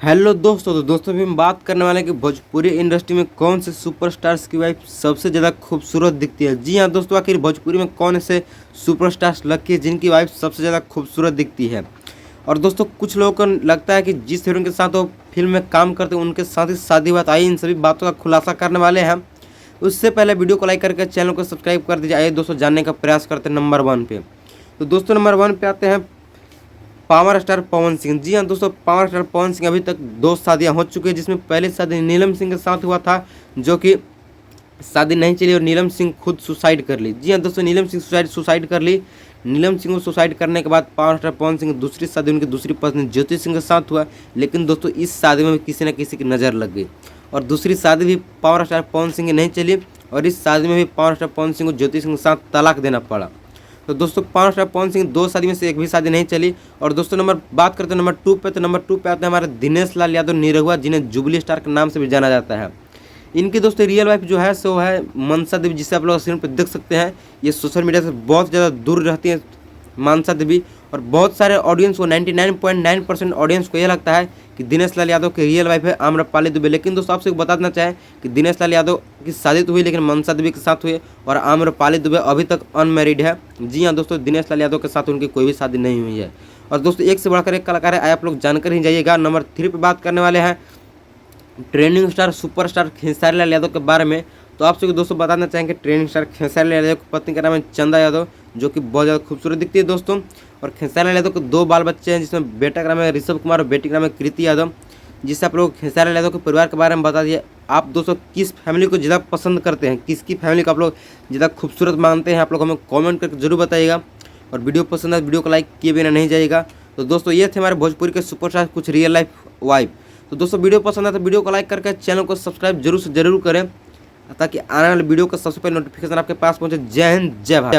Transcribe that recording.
Hello दोस्तों, तो दोस्तों भी हम बात करने वाले हैं कि भोजपुरी इंडस्ट्री में कौन से सुपरस्टार्स की वाइफ सबसे ज़्यादा खूबसूरत दिखती है। जी हाँ दोस्तों, आखिर भोजपुरी में कौन ऐसे सुपरस्टार्स लगती है जिनकी वाइफ सबसे ज़्यादा खूबसूरत दिखती है। और दोस्तों कुछ लोगों को लगता है कि जिस हीरोइन के साथ वो फिल्म में काम करते हैं उनके साथ ही शादी बात आई। इन सभी बातों का खुलासा करने वाले हैं। उससे पहले वीडियो को लाइक करके चैनल को सब्सक्राइब कर दीजिए। आइए दोस्तों जानने का प्रयास करते हैं नंबर 1 पे। तो दोस्तों नंबर 1 पे आते हैं पावर स्टार पवन सिंह। जी हाँ दोस्तों, पावर स्टार पवन सिंह अभी तक 2 शादियां हो चुकी है, जिसमें पहली शादी नीलम सिंह के साथ हुआ था, जो कि शादी नहीं चली और नीलम सिंह खुद सुसाइड कर ली। जी हाँ दोस्तों, नीलम सिंह सुसाइड कर ली। नीलम सिंह को सुसाइड करने के बाद पावर स्टार पवन सिंह की दूसरी शादी उनकी दूसरी पत्नी ज्योति सिंह के साथ हुआ। लेकिन दोस्तों इस शादी में भी किसी न किसी की नज़र लग गई और दूसरी शादी भी पावर स्टार पवन सिंह की नहीं चली और इस शादी में भी पावर स्टार पवन सिंह को ज्योति सिंह के साथ तलाक देना पड़ा। तो दोस्तों पावर स्टार पवन सिंह 2 शादी में से एक भी शादी नहीं चली। और दोस्तों बात करते हैं नंबर 2 पे। तो नंबर 2 पे आते हैं हमारे दिनेश लाल यादव निरहुआ, जिन्हें जुबली स्टार के नाम से भी जाना जाता है। इनकी दोस्तों रियल वाइफ जो है सो है मनसा देवी, जिसे आप लोग स्क्रीन पर देख सकते हैं। ये सोशल मीडिया से बहुत ज़्यादा दूर रहती है मनसा देवी और बहुत सारे ऑडियंस को 99.9% ऑडियंस को यह लगता है कि दिनेश लाल यादव की रियल वाइफ है आम्रपाली दुबे। लेकिन दोस्तों आपसे बता देना चाहें कि दिनेश लाल यादव की शादी तो हुई लेकिन मनसा देवी के साथ हुई और आम्रपाली दुबे अभी तक अनमैरिड है। जी हाँ दोस्तों, दिनेश लाल यादव के साथ उनकी कोई भी शादी नहीं हुई है। और दोस्तों एक से बढ़कर एक कलाकार है, आप लोग जानकर ही जाइएगा। नंबर 3 पर बात करने वाले हैं trending star superstar Khesari Lal Yadav के बारे में। तो आप सबको दोस्तों बताना चाहेंगे ट्रेंडिंग स्टार खेसारी लाल यादव की पत्नी का नाम है चंदा यादव, जो कि बहुत ज़्यादा खूबसूरत दिखती है दोस्तों। और खेसारी लाल यादव के 2 बाल बच्चे हैं, जिसमें बेटा का नाम है ऋषभ कुमार और बेटी का नाम है कृति यादव। जिससे आप लोग खेसारी लाल यादव के परिवार के बारे में बता दिए। आप दोस्तों किस फैमिली को ज़्यादा पसंद करते हैं, किसकी फैमिली को आप लोग ज़्यादा खूबसूरत मानते हैं, आप लोग हमें कॉमेंट करके जरूर बताइएगा। और वीडियो पसंद है वीडियो को लाइक किए बिना नहीं जाइएगा। तो दोस्तों ये थे हमारे भोजपुरी के सुपरस्टार कुछ रियल लाइफ वाइफ। तो दोस्तों वीडियो पसंद है तो वीडियो को लाइक करके चैनल को सब्सक्राइब जरूर से जरूर करें, ताकि आने वाले वीडियो का सबसे पहले नोटिफिकेशन आपके पास पहुंचे। जय हिंद, जय भारत।